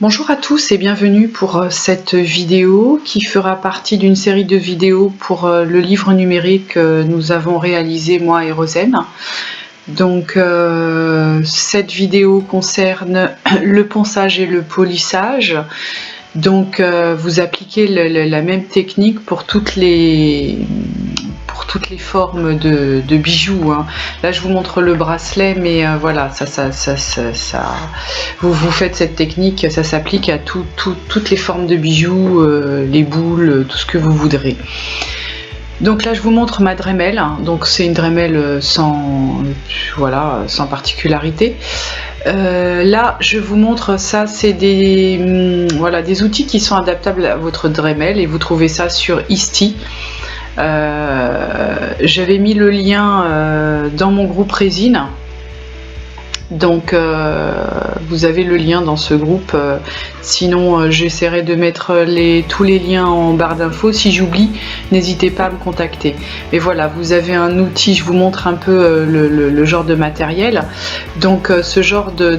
Bonjour à tous et bienvenue pour cette vidéo qui fera partie d'une série de vidéos pour le livre numérique que nous avons réalisé moi et Rosen. Donc cette vidéo concerne le ponçage et le polissage. Donc vous appliquez la même technique pour toutes les formes de bijoux, hein. Là je vous montre le bracelet, mais voilà, vous faites cette technique, ça s'applique à toutes les formes de bijoux, les boules, tout ce que vous voudrez. Donc là je vous montre ma Dremel, donc c'est une Dremel sans particularité. Là je vous montre ça, c'est des outils qui sont adaptables à votre Dremel et vous trouvez ça sur Isti. J'avais mis le lien dans mon groupe Résine, donc vous avez le lien dans ce groupe, sinon j'essaierai de mettre tous les liens en barre d'infos. Si j'oublie, n'hésitez pas à me contacter. Mais voilà, vous avez un outil, je vous montre un peu le genre de matériel. Donc ce genre de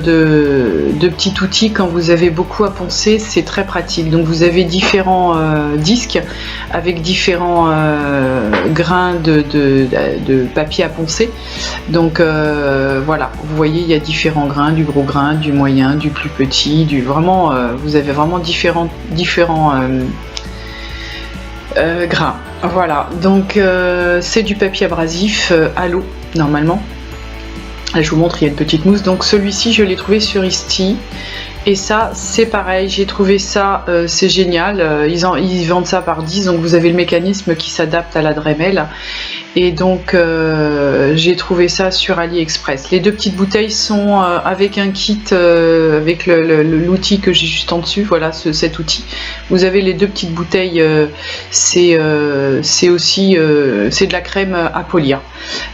petit outil, quand vous avez beaucoup à poncer, c'est très pratique. Donc vous avez différents disques avec différents grains de papier à poncer. Donc voilà, vous voyez, il y a différents grains, du gros grain, du moyen, du plus petit, vous avez vraiment différents grains. Voilà, donc c'est du papier abrasif à l'eau normalement. Là, je vous montre, il y a une petite mousse. Donc celui-ci je l'ai trouvé sur Isti. Et ça c'est pareil, j'ai trouvé ça, c'est génial, ils vendent ça par 10, donc vous avez le mécanisme qui s'adapte à la Dremel. Et donc j'ai trouvé ça sur AliExpress. Les deux petites bouteilles sont avec un kit, avec l'outil que j'ai juste en dessus, voilà cet outil. Vous avez les deux petites bouteilles, c'est de la crème à polir.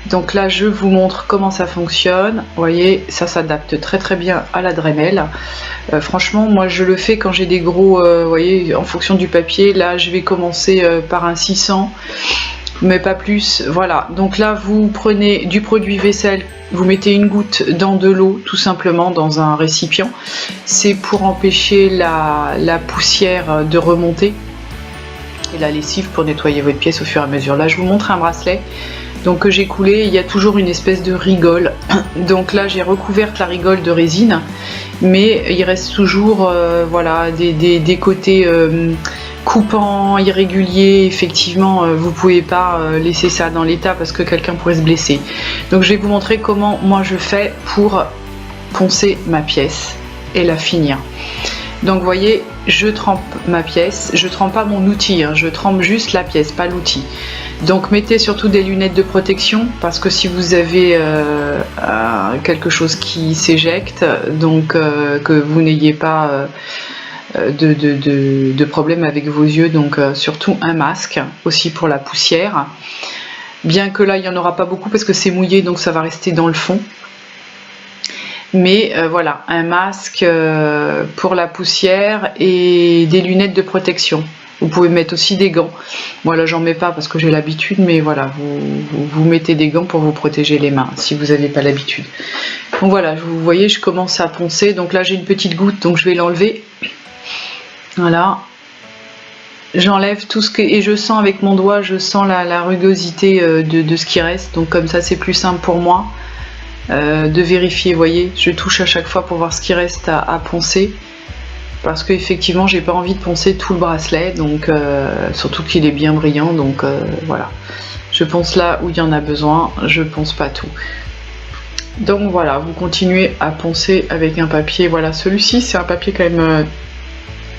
Donc là je vous montre comment ça fonctionne. Vous voyez, ça s'adapte très très bien à la Dremel. Franchement moi je le fais quand j'ai des gros, vous voyez, en fonction du papier. Là je vais commencer par un 600, mais pas plus. Voilà, donc là vous prenez du produit vaisselle, vous mettez une goutte dans de l'eau, tout simplement dans un récipient. C'est pour empêcher la poussière de remonter et la lessive, pour nettoyer votre pièce au fur et à mesure. Là je vous montre un bracelet donc que j'ai coulé. Il y a toujours une espèce de rigole, donc là j'ai recouvert la rigole de résine, mais il reste toujours voilà des côtés coupants, irréguliers. Effectivement vous pouvez pas laisser ça dans l'état parce que quelqu'un pourrait se blesser. Donc je vais vous montrer comment moi je fais pour poncer ma pièce et la finir. Donc vous voyez, je trempe ma pièce, je trempe pas mon outil, hein, je trempe juste la pièce, pas l'outil. Donc mettez surtout des lunettes de protection, parce que si vous avez quelque chose qui s'éjecte, donc que vous n'ayez pas de problème avec vos yeux, donc surtout un masque aussi pour la poussière, bien que là il n'y en aura pas beaucoup parce que c'est mouillé, donc ça va rester dans le fond. Mais voilà, un masque pour la poussière et des lunettes de protection. Vous pouvez mettre aussi des gants. Moi là j'en mets pas parce que j'ai l'habitude, mais voilà, vous mettez des gants pour vous protéger les mains si vous n'avez pas l'habitude. Donc voilà, vous voyez, je commence à poncer. Donc là j'ai une petite goutte, donc je vais l'enlever. Voilà. J'enlève tout ce que... Et je sens avec mon doigt, je sens la rugosité de ce qui reste. Donc comme ça c'est plus simple pour moi. De vérifier, vous voyez, je touche à chaque fois pour voir ce qui reste à poncer, parce que effectivement j'ai pas envie de poncer tout le bracelet, donc surtout qu'il est bien brillant, donc voilà, je ponce là où il y en a besoin, je ponce pas tout. Donc voilà, vous continuez à poncer avec un papier. Voilà, celui-ci c'est un papier quand même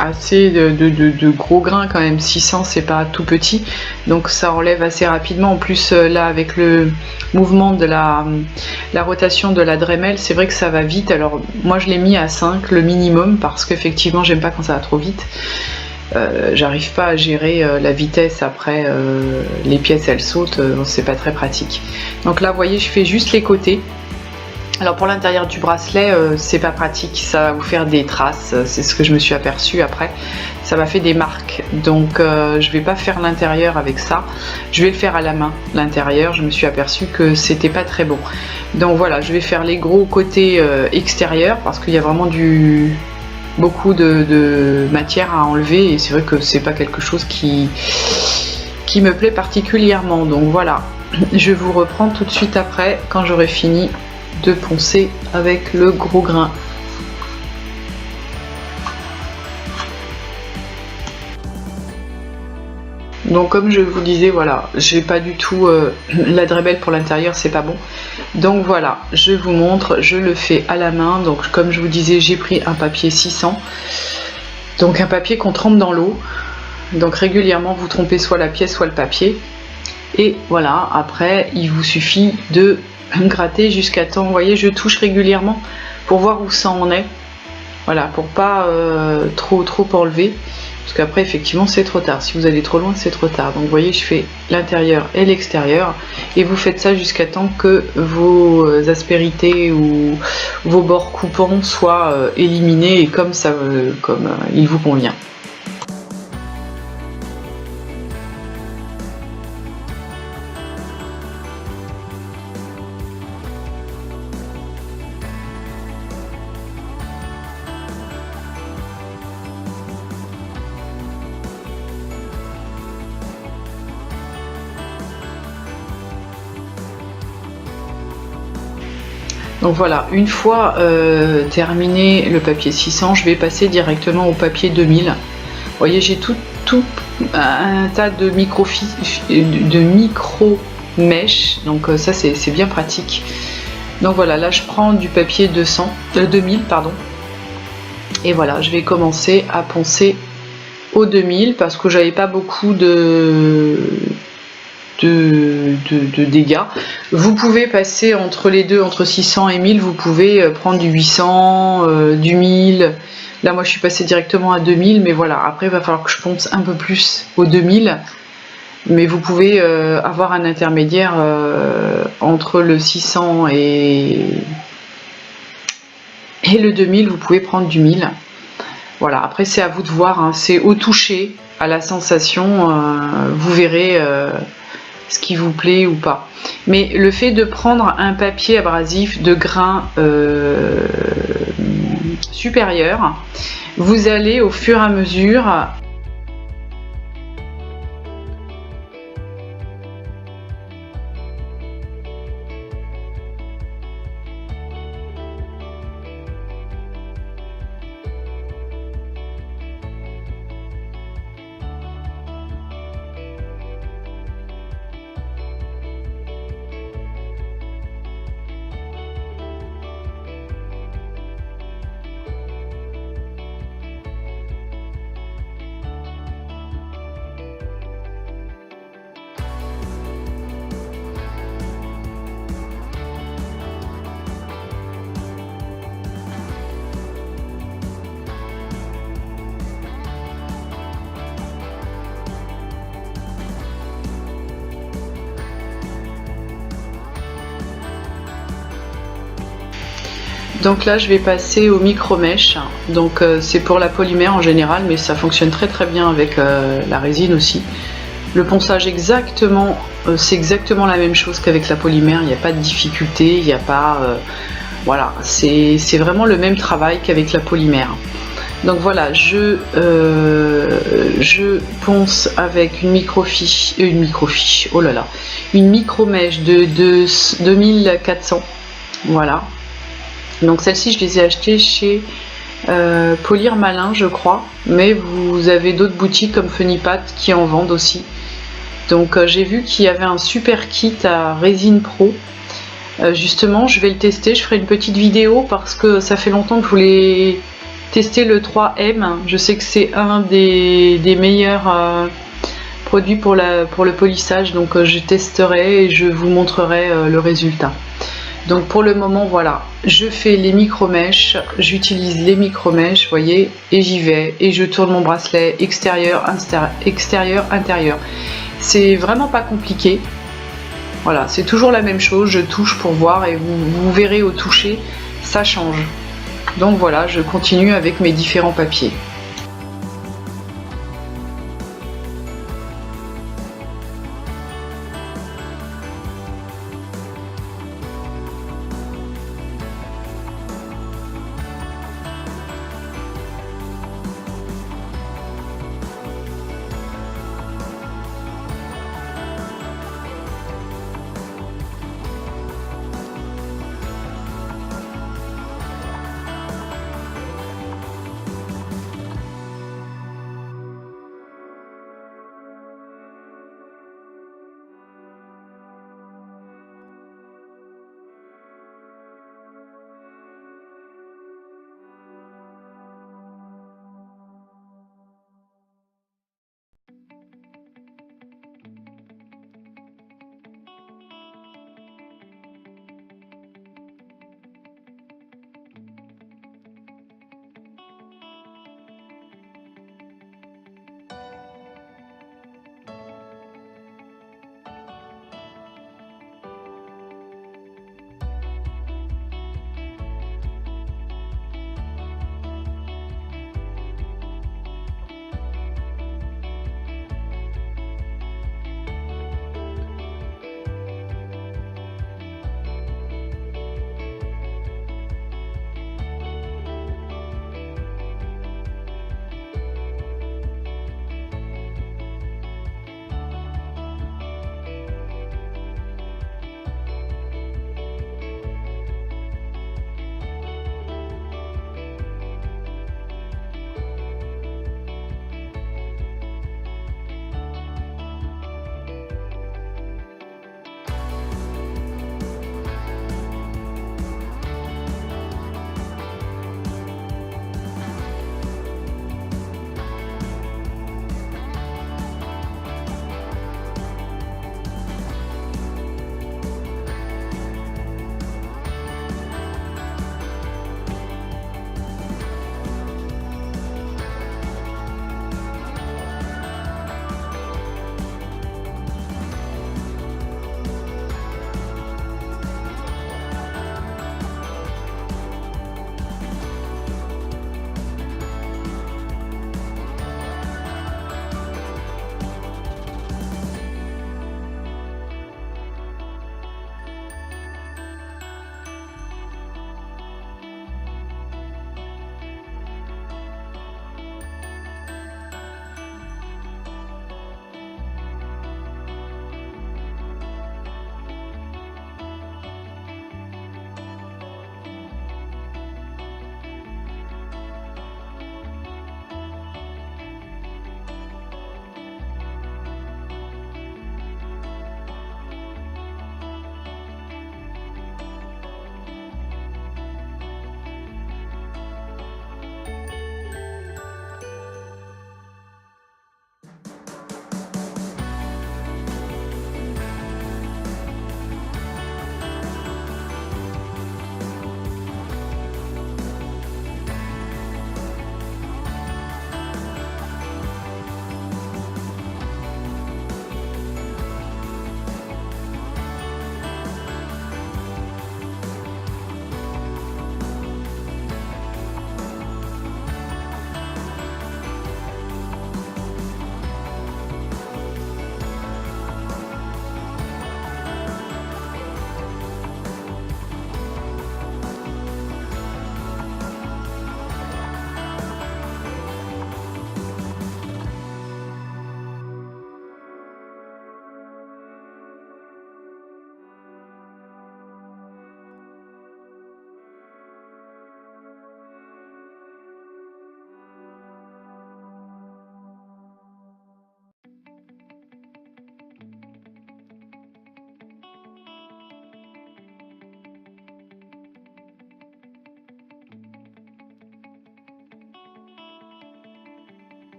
assez de gros grains quand même. 600 c'est pas tout petit, donc ça enlève assez rapidement. En plus là avec le mouvement de la rotation de la Dremel, c'est vrai que ça va vite. Alors moi je l'ai mis à 5 le minimum, parce qu'effectivement j'aime pas quand ça va trop vite. J'arrive pas à gérer la vitesse après, les pièces elles sautent, c'est pas très pratique. Donc là vous voyez, je fais juste les côtés. Alors pour l'intérieur du bracelet, c'est pas pratique, ça va vous faire des traces, c'est ce que je me suis aperçue après, ça m'a fait des marques. Donc je vais pas faire l'intérieur avec ça, je vais le faire à la main. L'intérieur, je me suis aperçue que c'était pas très bon. Donc voilà, je vais faire les gros côtés extérieurs, parce qu'il y a vraiment du beaucoup de matière à enlever et c'est vrai que c'est pas quelque chose qui me plaît particulièrement. Donc voilà, je vous reprends tout de suite après quand j'aurai fini de poncer avec le gros grain. Donc comme je vous disais, voilà, j'ai pas du tout la drébelle pour l'intérieur, c'est pas bon. Donc voilà, je vous montre, je le fais à la main. Donc comme je vous disais, j'ai pris un papier 600, donc un papier qu'on trempe dans l'eau. Donc régulièrement vous trompez soit la pièce soit le papier. Et voilà, après il vous suffit de gratter jusqu'à temps, vous voyez, je touche régulièrement pour voir où ça en est. Voilà, pour pas trop enlever. Parce qu'après, effectivement, c'est trop tard. Si vous allez trop loin, c'est trop tard. Donc, vous voyez, je fais l'intérieur et l'extérieur. Et vous faites ça jusqu'à temps que vos aspérités ou vos bords coupants soient éliminés et comme il vous convient. Donc voilà, une fois terminé le papier 600, je vais passer directement au papier 2000. Vous voyez, j'ai tout un tas de micro mèches, donc ça c'est bien pratique. Donc voilà, là je prends du papier 2000 pardon, et voilà, je vais commencer à poncer au 2000 parce que j'avais pas beaucoup de dégâts. Vous pouvez passer entre les deux, entre 600 et 1000, vous pouvez prendre du 800, du 1000. Là moi je suis passée directement à 2000, mais voilà, après il va falloir que je ponce un peu plus au 2000, mais vous pouvez avoir un intermédiaire entre le 600 et le 2000, vous pouvez prendre du 1000. Voilà, après c'est à vous de voir, hein. C'est au toucher, à la sensation, vous verrez ce qui vous plaît ou pas. Mais le fait de prendre un papier abrasif de grain supérieur, vous allez au fur et à mesure Donc là je vais passer au micro-mèche, donc c'est pour la polymère en général, mais ça fonctionne très très bien avec la résine aussi. Le ponçage exactement, c'est exactement la même chose qu'avec la polymère, il n'y a pas de difficulté, il n'y a pas... voilà, c'est vraiment le même travail qu'avec la polymère. Donc voilà, je ponce avec une micro-mèche de 2400, voilà. Donc celles-ci je les ai achetées chez Polir Malin je crois, mais vous avez d'autres boutiques comme Funnypat qui en vendent aussi. Donc j'ai vu qu'il y avait un super kit à Résine Pro. Justement je vais le tester, je ferai une petite vidéo parce que ça fait longtemps que je voulais tester le 3M. Je sais que c'est un des meilleurs produits pour le polissage, donc je testerai et je vous montrerai le résultat. Donc pour le moment voilà, je fais les micro-mèches, j'utilise les micro-mèches, vous voyez, et j'y vais, et je tourne mon bracelet extérieur, intérieur. C'est vraiment pas compliqué, voilà, c'est toujours la même chose, je touche pour voir et vous verrez au toucher, ça change. Donc voilà, je continue avec mes différents papiers.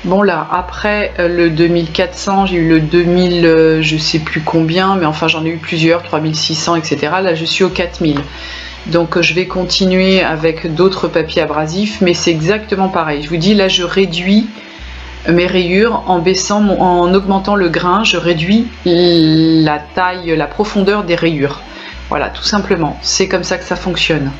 Bon là, après le 2400, j'ai eu le 2000, je sais plus combien, mais enfin j'en ai eu plusieurs, 3600, etc. Là, je suis au 4000. Donc je vais continuer avec d'autres papiers abrasifs, mais c'est exactement pareil. Je vous dis, là, je réduis mes rayures en baissant, en augmentant le grain, je réduis la taille, la profondeur des rayures. Voilà, tout simplement. C'est comme ça que ça fonctionne.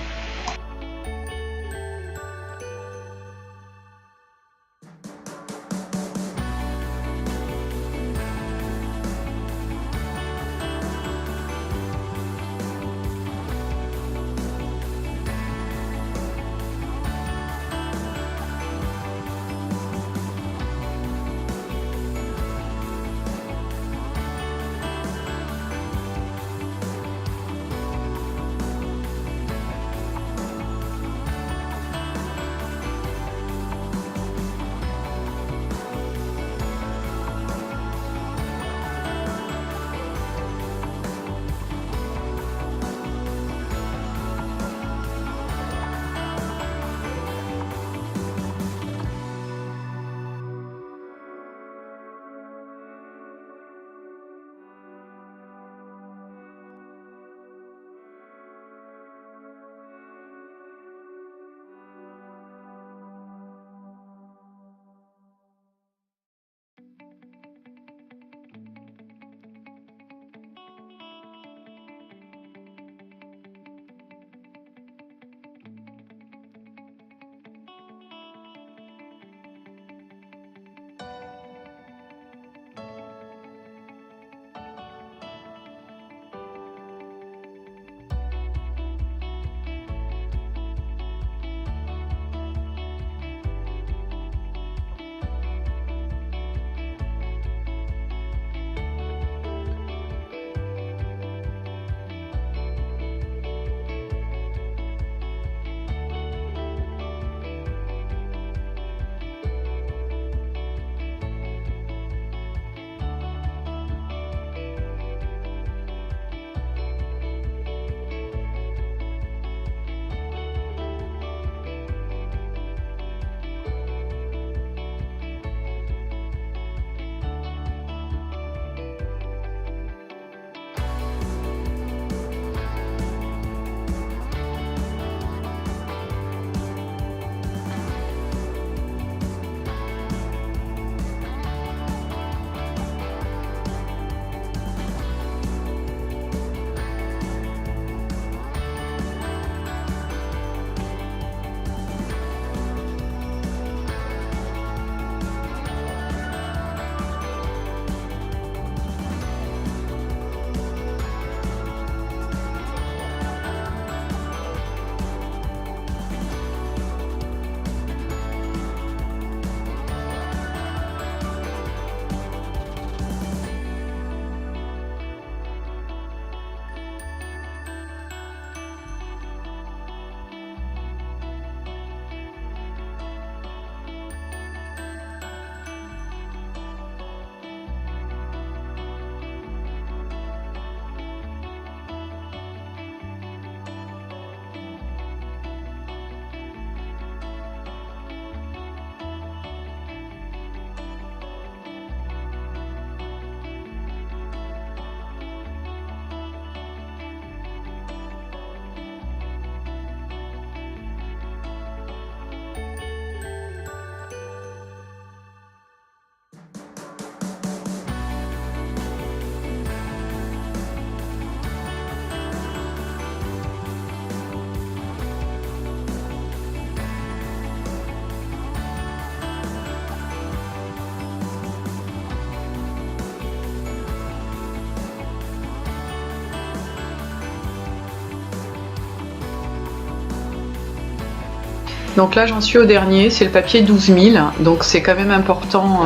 Donc là j'en suis au dernier, c'est le papier 12 000, donc c'est quand même important,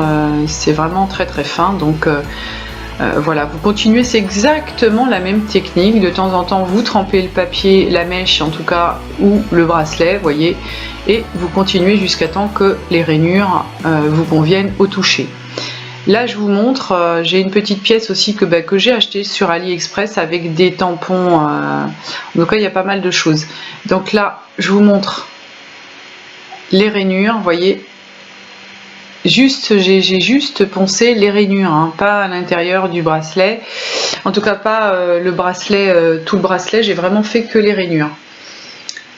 c'est vraiment très très fin, donc voilà, vous continuez, c'est exactement la même technique, de temps en temps vous trempez le papier, la mèche en tout cas, ou le bracelet, vous voyez, et vous continuez jusqu'à temps que les rainures vous conviennent au toucher. Là je vous montre, j'ai une petite pièce aussi que j'ai achetée sur AliExpress avec des tampons, donc là il y a pas mal de choses. Donc là je vous montre les rainures, vous voyez, j'ai juste poncé les rainures, hein, pas à l'intérieur du bracelet. En tout cas pas le bracelet, tout le bracelet, j'ai vraiment fait que les rainures.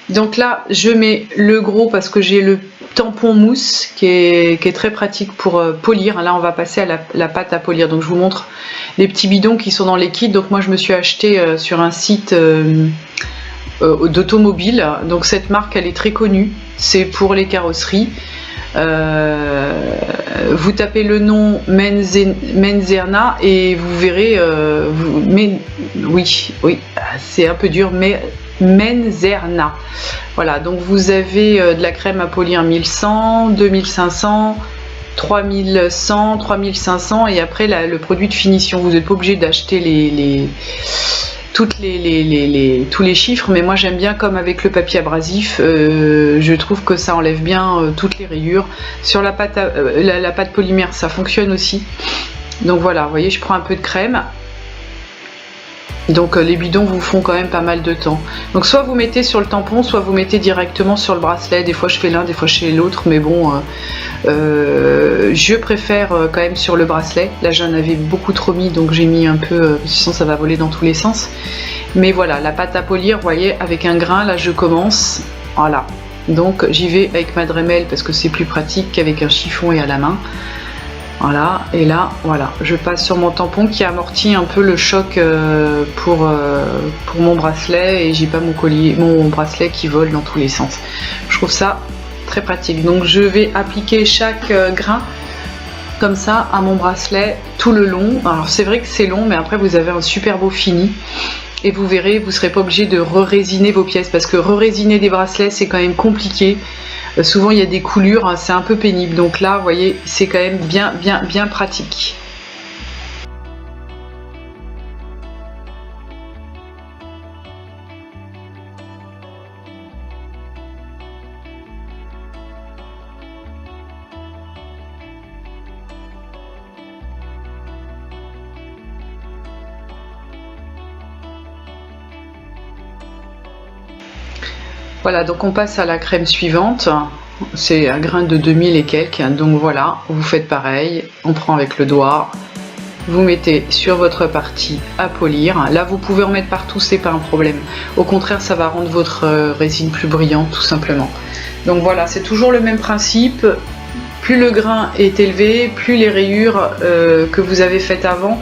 Donc là, je mets le gros parce que j'ai le tampon mousse qui est très pratique pour polir. Là, on va passer à la pâte à polir. Donc je vous montre les petits bidons qui sont dans les kits. Donc moi, je me suis acheté sur un site d'automobile. Donc cette marque, elle est très connue. C'est pour les carrosseries. Vous tapez le nom Menzerna et vous verrez, oui, c'est un peu dur, mais Menzerna. Voilà, donc vous avez de la crème à polir 1100, 2500, 3100, 3500 et après le produit de finition. Vous n'êtes pas obligé d'acheter tous les chiffres, mais moi j'aime bien comme avec le papier abrasif, je trouve que ça enlève bien toutes les rayures. Sur la pâte, la pâte polymère, ça fonctionne aussi. Donc voilà, vous voyez, je prends un peu de crème. Donc les bidons vous font quand même pas mal de temps. Donc soit vous mettez sur le tampon, soit vous mettez directement sur le bracelet. Des fois je fais l'un, des fois je fais l'autre, mais bon, je préfère quand même sur le bracelet. Là j'en avais beaucoup trop mis, donc j'ai mis un peu, sinon ça va voler dans tous les sens. Mais voilà, la pâte à polir, vous voyez, avec un grain, là je commence, voilà. Donc j'y vais avec ma Dremel parce que c'est plus pratique qu'avec un chiffon et à la main. Voilà, et là, voilà, je passe sur mon tampon qui amortit un peu le choc pour mon bracelet et j'ai pas mon bracelet qui vole dans tous les sens. Je trouve ça très pratique. Donc je vais appliquer chaque grain comme ça à mon bracelet tout le long. Alors c'est vrai que c'est long, mais après vous avez un super beau fini. Et vous verrez, vous ne serez pas obligé de re-résiner vos pièces parce que re-résiner des bracelets, c'est quand même compliqué. Souvent il y a des coulures, hein, c'est un peu pénible. Donc là, vous voyez, c'est quand même bien pratique. Voilà, donc on passe à la crème suivante. C'est un grain de 2000 et quelques. Donc voilà, vous faites pareil. On prend avec le doigt. Vous mettez sur votre partie à polir. Là, vous pouvez en mettre partout, c'est pas un problème. Au contraire, ça va rendre votre résine plus brillante, tout simplement. Donc voilà, c'est toujours le même principe. Plus le grain est élevé, plus les rayures que vous avez faites avant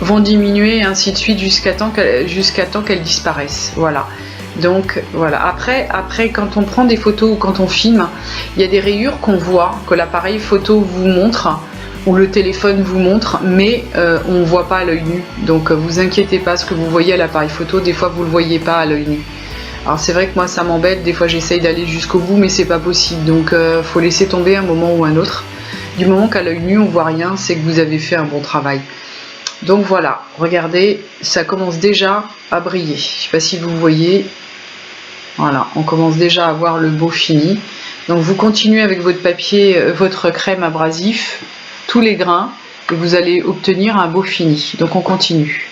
vont diminuer, et ainsi de suite, jusqu'à temps qu'elles disparaissent. Voilà. Donc voilà, après quand on prend des photos ou quand on filme, il y a des rayures qu'on voit, que l'appareil photo vous montre ou le téléphone vous montre, mais on ne voit pas à l'œil nu. Donc vous inquiétez pas, ce que vous voyez à l'appareil photo, des fois vous le voyez pas à l'œil nu. Alors c'est vrai que moi ça m'embête, des fois j'essaye d'aller jusqu'au bout, mais c'est pas possible. Donc faut laisser tomber un moment ou un autre. Du moment qu'à l'œil nu on voit rien, c'est que vous avez fait un bon travail. Donc voilà, regardez, ça commence déjà à briller. Je ne sais pas si vous voyez. Voilà, on commence déjà à voir le beau fini. Donc vous continuez avec votre papier, votre crème abrasif, tous les grains, et vous allez obtenir un beau fini. Donc on continue.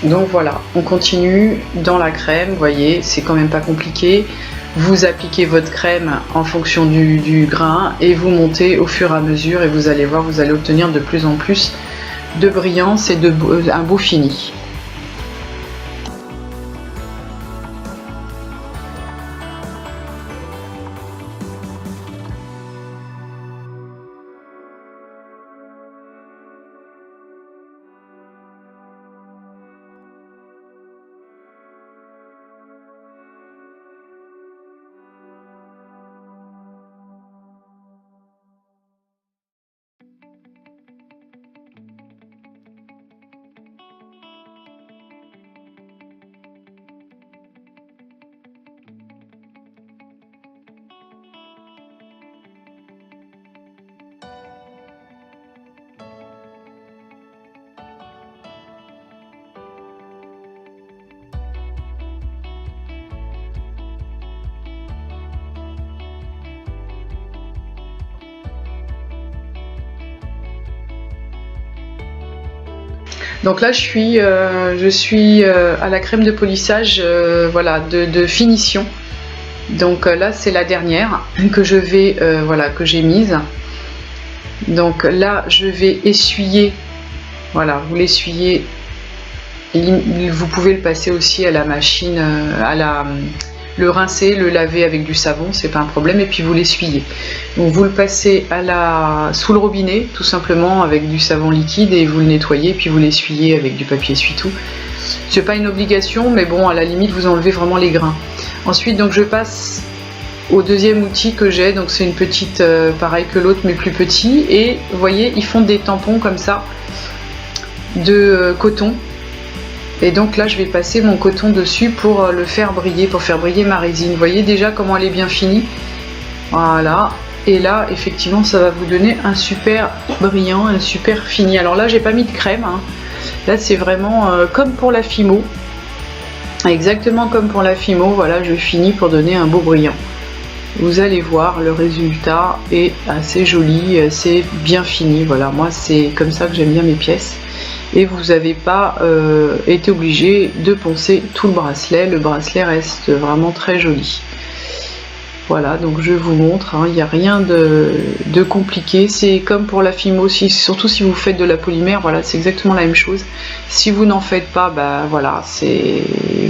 Donc voilà, on continue dans la crème, vous voyez, c'est quand même pas compliqué. Vous appliquez votre crème en fonction du grain et vous montez au fur et à mesure et vous allez voir, vous allez obtenir de plus en plus de brillance et un beau fini. Donc là je suis à la crème de polissage voilà, de finition. Donc là c'est la dernière que je vais voilà, que j'ai mise. Donc là je vais essuyer, voilà, vous l'essuyez, vous pouvez le passer aussi à la machine, le rincer, le laver avec du savon, c'est pas un problème, et puis vous l'essuyez. Donc vous le passez sous le robinet, tout simplement avec du savon liquide, et vous le nettoyez, puis vous l'essuyez avec du papier essuie-tout. C'est pas une obligation, mais bon, à la limite, vous enlevez vraiment les grains. Ensuite, donc je passe au deuxième outil que j'ai, donc c'est une petite, pareil que l'autre, mais plus petit, et vous voyez, ils font des tampons comme ça, de coton. Et donc là je vais passer mon coton dessus pour le faire briller, pour faire briller ma résine. Vous voyez déjà comment elle est bien finie. Voilà. Et là effectivement ça va vous donner un super brillant, un super fini. Alors là j'ai pas mis de crème, hein. Là c'est vraiment comme pour la Fimo. Exactement comme pour la Fimo, voilà, je finis pour donner un beau brillant. Vous allez voir, le résultat est assez joli, c'est bien fini. Voilà, moi c'est comme ça que j'aime bien mes pièces. Et vous n'avez pas été obligé de poncer tout le bracelet reste vraiment très joli. Voilà, donc je vous montre, il n'y a rien de compliqué, c'est comme pour la Fimo, surtout si vous faites de la polymère, voilà, c'est exactement la même chose. Si vous n'en faites pas, bah voilà,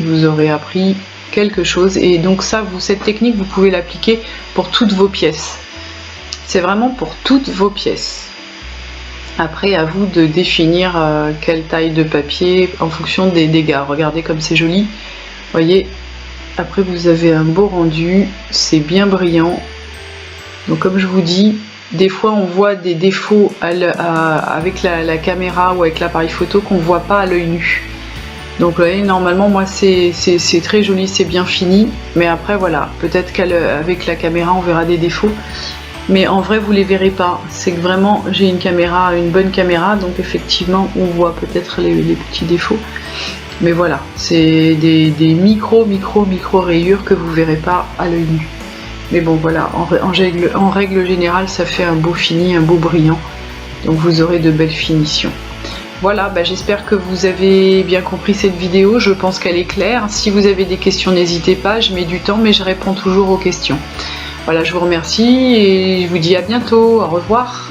vous aurez appris quelque chose, et donc ça, cette technique, vous pouvez l'appliquer pour toutes vos pièces. C'est vraiment pour toutes vos pièces. Après, à vous de définir quelle taille de papier en fonction des dégâts. Regardez comme c'est joli. Voyez, après vous avez un beau rendu, c'est bien brillant. Donc comme je vous dis, des fois on voit des défauts avec la caméra ou avec l'appareil photo qu'on ne voit pas à l'œil nu. Donc vous voyez, normalement moi c'est très joli, c'est bien fini. Mais après voilà, peut-être qu'avec la caméra on verra des défauts. Mais en vrai vous les verrez pas, c'est que vraiment j'ai une bonne caméra, donc effectivement on voit peut-être les petits défauts, mais voilà, c'est des micro rayures que vous verrez pas à l'œil nu. Mais bon voilà, en règle générale ça fait un beau fini, un beau brillant, donc vous aurez de belles finitions. Voilà, bah j'espère que vous avez bien compris cette vidéo, je pense qu'elle est claire. Si vous avez des questions n'hésitez pas, je mets du temps mais je réponds toujours aux questions. Voilà, je vous remercie et je vous dis à bientôt. Au revoir.